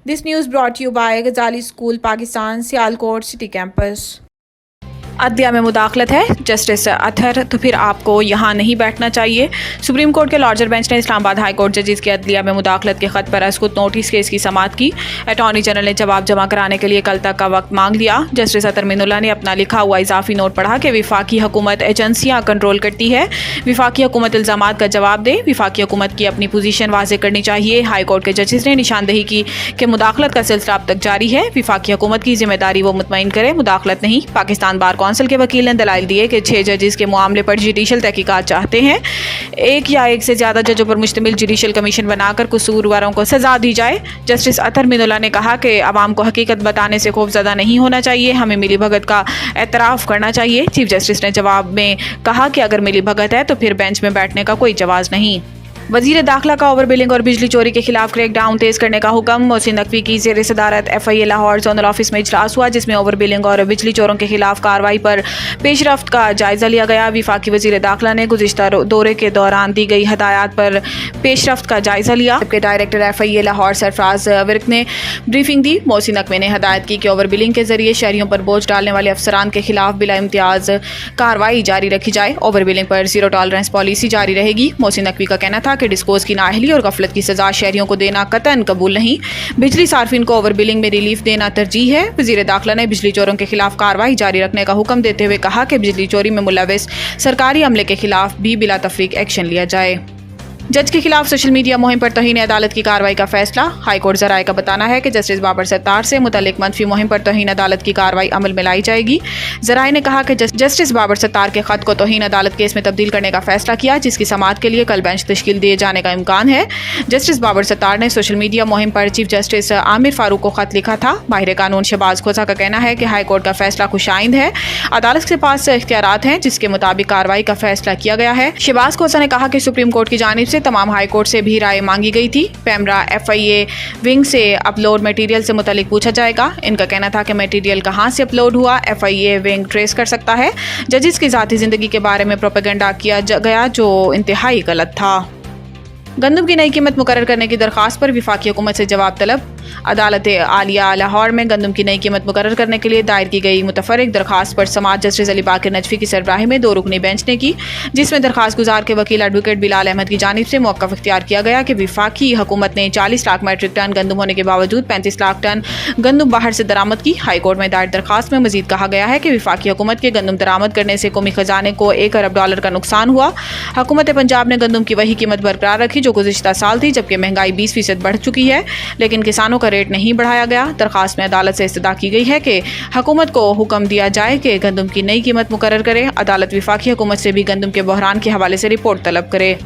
This news brought to you by Ghazali School, Pakistan, Sialkot City Campus. अदलिया में मुदाखलत है justice Athar, तो फिर आपको यहाँ नहीं बैठना चाहिए। सुप्रीम कोर्ट के लार्जर बेंच ने इस्लामाबाद हाई कोर्ट जजेस के अदलिया में मुदाखलत के खत पर अस्कुत नोटिस केस की समाअत की। अटॉर्नी जनरल ने जवाब जमा कराने के लिए कल तक का वक्त मांग लिया। जस्टिस अतहर मिनुल्लाह ने अपना लिखा हुआ इजाफी नोट पढ़ा कि विफाकी हुकूमत एजेंसियाँ कंट्रोल करती है, विफाकी हुकूमत इल्ज़ामात का जवाब दे, विफाकी हुकूमत की अपनी पोजीशन वाज़ेह करनी चाहिए। हाई कोर्ट के जजेस ने निशानदही की कि मुदाखलत का सिलसिला अब तक जारी है, विफाकी हुकूमत की जिम्मेदारी वो मुतमईन करे, मुदाखलत नहीं। पाकिस्तान बार कौंसिल के वकील ने दलाइल दिए कि 6 जजेस के मामले पर जुडिशल तहकीकात चाहते हैं। एक या एक से ज़्यादा जजों पर मुश्तमिल जुडिशल कमीशन बनाकर कसूरवारों को सजा दी जाए। जस्टिस अतहर मिनुल्लाह ने कहा कि अवाम को हकीकत बताने से खौफजदा नहीं होना चाहिए, हमें मिली भगत का एतराफ़ करना चाहिए। चीफ जस्टिस ने जवाब में कहा कि अगर मिली भगत है तो फिर बेंच में बैठने का कोई जवाज़ नहीं। वज़ीर दाखिला का ओवर बिलिंग और बिजली चोरी के खिलाफ क्रैक डाउन तेज़ करने का हुक्म। मोहसिन नकवी की ज़ेर सदारत FIA लाहौर जोनल ऑफिस में इजलास हुआ, जिसमें ओवर बिलिंग और बिजली चोरों के खिलाफ कार्रवाई पर पेशरफ्त का जायज़ा लिया गया। विफाकी वज़ीर दाखिला ने गुज़िश्ता दौरे के दौरान दी गई हदायत पर पेशरफ्त का जायज़ा लिया। जबकि डायरेक्टर FIA लाहौर सरफराज विर्क ने ब्रीफिंग दी। मोहसिन नकवी ने हदायत की कि ओवर बिलिंग के जरिए शहरियों पर बोझ डालने वाले अफसरान के खिलाफ बिला इम्तियाज़ कार्रवाई जारी रखी जाए। ओवर बिलिंग पर ज़ीरो टॉलरेंस पॉलिसी जारी रहेगी। मोहसिन नकवी का कहना था कि डिस्कोज की नाअहली और गफलत की सजा शहरियों को देना कतन कबूल नहीं, बिजली सार्फिन को ओवर बिलिंग में रिलीफ देना तरजीह है। वज़ीर दाखिला ने बिजली चोरों के खिलाफ कार्रवाई जारी रखने का हुक्म देते हुए कहा कि बिजली चोरी में मुलविस सरकारी अमले के खिलाफ भी बिला तफरीक एक्शन लिया जाए। जज के खिलाफ सोशल मीडिया मुहिम पर तौहीन अदालत की कार्रवाई का फैसला। हाई कोर्ट ज़राए का बताना है कि जस्टिस बाबर सत्तार से मुतल्लिक मनफी मुहिम पर तौहीन अदालत की कार्रवाई अमल में लाई जाएगी। ज़राए ने कहा कि जस्टिस बाबर सत्तार के खत को तौहीन अदालत केस में तब्दील करने का फैसला किया, जिसकी समाअत के लिए कल बेंच तश्कील दिए जाने का इम्कान है। जस्टिस बाबर सत्तार ने सोशल मीडिया मुहिम पर चीफ जस्टिस आमिर फारूक को खत लिखा था। माहिर कानून शहबाज खोसा का कहना है कि हाई कोर्ट का फैसला खुशाइंद है, अदालत के पास इख्तियारात हैं जिसके मुताबिक कार्रवाई का फैसला किया गया है। शहबाज खोसा ने कहा कि सुप्रीम कोर्ट की जानिब से तमाम हाई कोर्ट से भी राय मांगी गई थी। पैमरा FIA विंग से अपलोड मटेरियल से मुतालिक पूछा जाएगा। इनका कहना था कि मटेरियल कहां से अपलोड हुआ FIA विंग ट्रेस कर सकता है। जजेस की ज़ाती ज़िंदगी के बारे में प्रोपेगेंडा किया गया जो इंतहाई गलत था। गंदम की नई कीमत मुकर्रर करने की दरख्वास्त पर विफाकी हुकूमत से जवाब तलब। अदालत आलिया लाहौर में गंदम की नई कीमत मुकर्रर करने के लिए दायर की गई मुतफर्रिक दरख्वास्त पर समाअत जस्टिस अली बाकर नजफी की सरबराही में 2 रुकनी बेंच ने की, जिसमें दरख्वास्त गुजार के वकील एडवोकेट बिलाल अहमद की जानिब से मौक़िफ़ इख्तियार किया गया कि विफाकी हुकूमत ने 40 लाख मीट्रिक टन गंदम होने के बावजूद 35 लाख टन गंदम बाहर से दरामद की। हाई कोर्ट में दायर दरख्वास्त में मजीद कहा गया है कि विफाकी हुकूमत के गंदम दरामद करने से कौमी खजाने को $1 अरब का नुकसान हुआ। हुकूमत पंजाब ने गंदम की वही कीमत बरकरार रखी जो गुज़िश्ता साल थी, जबकि महंगाई 20% बढ़ चुकी है, लेकिन किसानों का रेट नहीं बढ़ाया गया। दरखास्त में अदालत से इस्तदा की गई है कि हुकूमत को हुक्म दिया जाए कि गंदम की नई कीमत मुकर्रर करे। अदालत विफाकी हुकूमत से भी गंदम के बहरान के हवाले से रिपोर्ट तलब करे।